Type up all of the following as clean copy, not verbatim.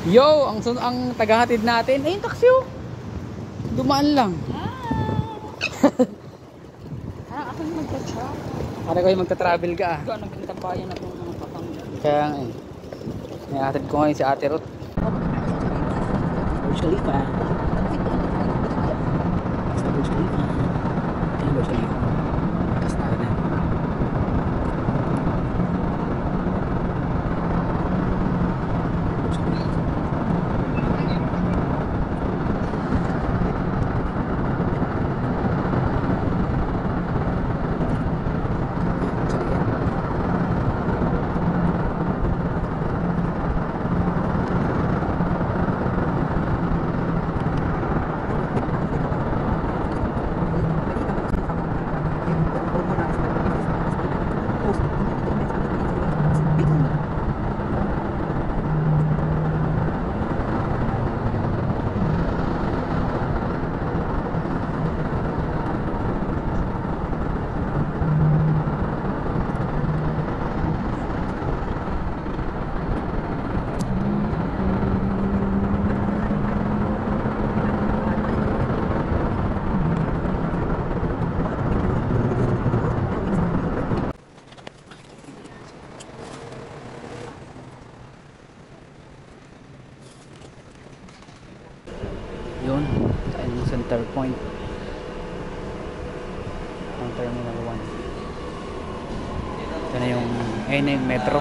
Yo, ang tagahatid natin. Ayun, taxi oh. Dumaan lang. Ako yung magta-travel. Para ko yung magta-travel ka ah. Ikaw, nagkintabayan na itong mga kapamilya. Kaya nga eh. Nahatid ko ngayon si Ate Ruth. Burj Khalifa. Sa Burj Khalifa. Ayun, Burj Khalifa. Tapos tayo na. Burj Khalifa. Yun, tayo ng center point ang terminal 1. Ito na yung metro.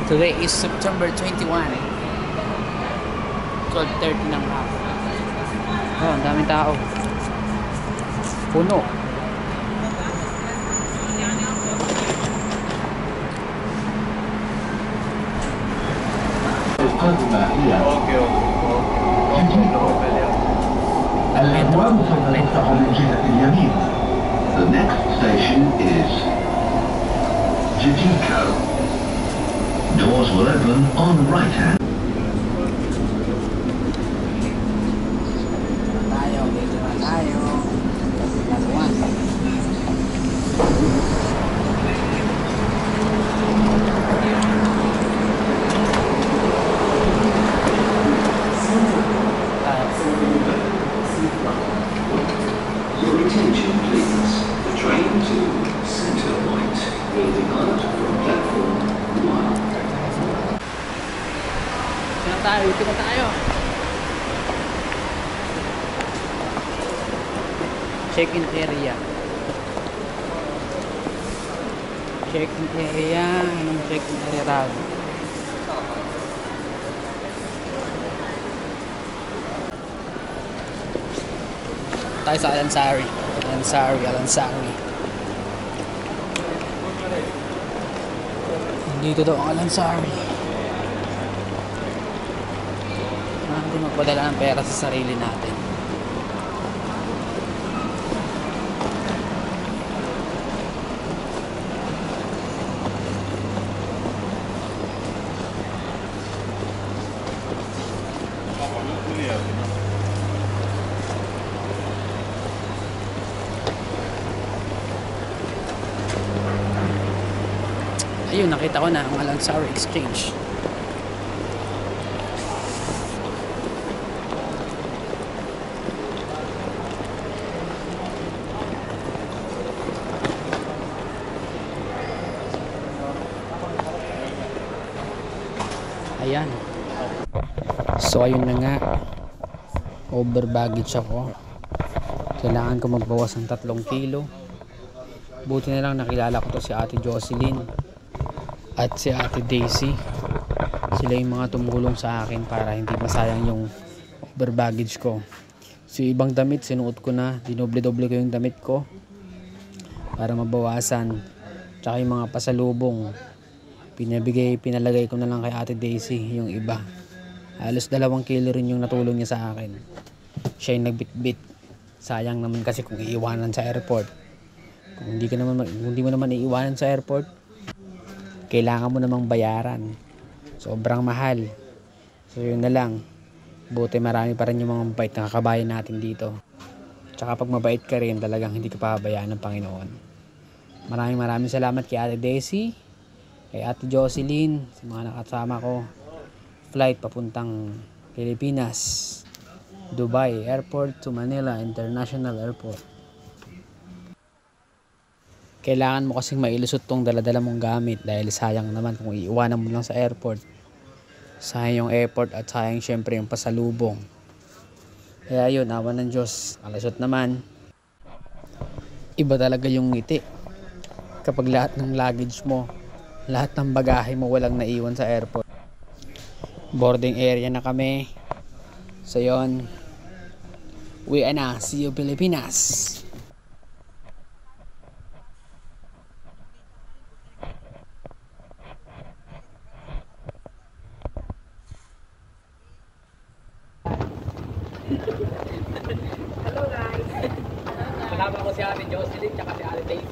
Today is September 21, 12:30 ng hapon. Oh, ang daming tao. Puno. الأبواب سوف تفتح من جهة اليمين. The next station is Jijiko. Doors will open on right hand. Your attention please. The train to Center Point will depart from platform 1. Ito na tayo. Check-in area. Check-in area. Anong check-in area raw? Tayo sa Alansari. Dito daw ang Alansari. Hindi magpadala ng pera sa sarili natin. Ayun, nakita ko na ang Alansari Exchange. Ayan. So ayun na nga, over baggage ako. Kailangan ko magbawas ng 3 kilo. Buti na lang nakilala ko to si Ate Jocelyn at si Ate Daisy. Sila yung mga tumulong sa akin para hindi masayang yung over baggage ko. So ibang damit sinuot ko na, dinoble-doble ko yung damit ko para mabawasan. Tsaka yung mga pasalubong pinalagay ko na lang kay Ate Daisy, yung iba. Halos 2 kilo rin yung natulong niya sa akin. Siya yung nagbitbit. Sayang naman kasi kung iiwanan sa airport. Kung hindi mo naman iiwanan sa airport, kailangan mo namang bayaran. Sobrang mahal. So yun na lang. Buti marami pa rin yung mga mabait na kakabayan natin dito. Tsaka pag mabait ka rin, talagang hindi ka pahabayaan ng Panginoon. Maraming salamat kay Ate Daisy, kay Ate Jocelyn, sa mga nakasama ko. Flight papuntang Pilipinas, Dubai Airport to Manila International Airport. Kailangan mo kasing mailusot tong daladala mong gamit dahil sayang naman kung iiwanan mo lang sa airport. Sayang yung airport at sayang syempre yung pasalubong. Kaya yun, awa ng Diyos, alusot naman. Iba talaga yung ngiti kapag lahat ng luggage mo, lahat ng bagahe mo walang naiwan sa airport. Boarding area na kami. So yun, uwi na, see you Pilipinas. Kasama ko si Ate Jocelyn tsaka si Ate Daisy.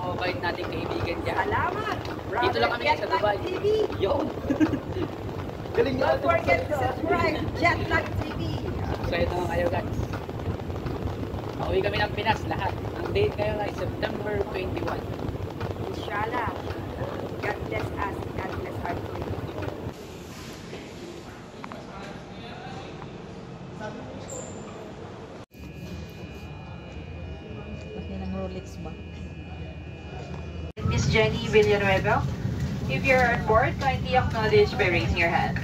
Ang mabait nating kaibigan dyan. Salamat! Dito lang kami sa Dubai. TV. Yun. Galing Don't forget to subscribe, Jetlag TV. Excited naman kayo guys. Pauwi kami ng Pinas lahat. Ang date ngayon ay September 21. Inshallah. God bless us. God bless our country. Miss Jenny Villanueva. If you're on board, kindly acknowledge by raising your hand.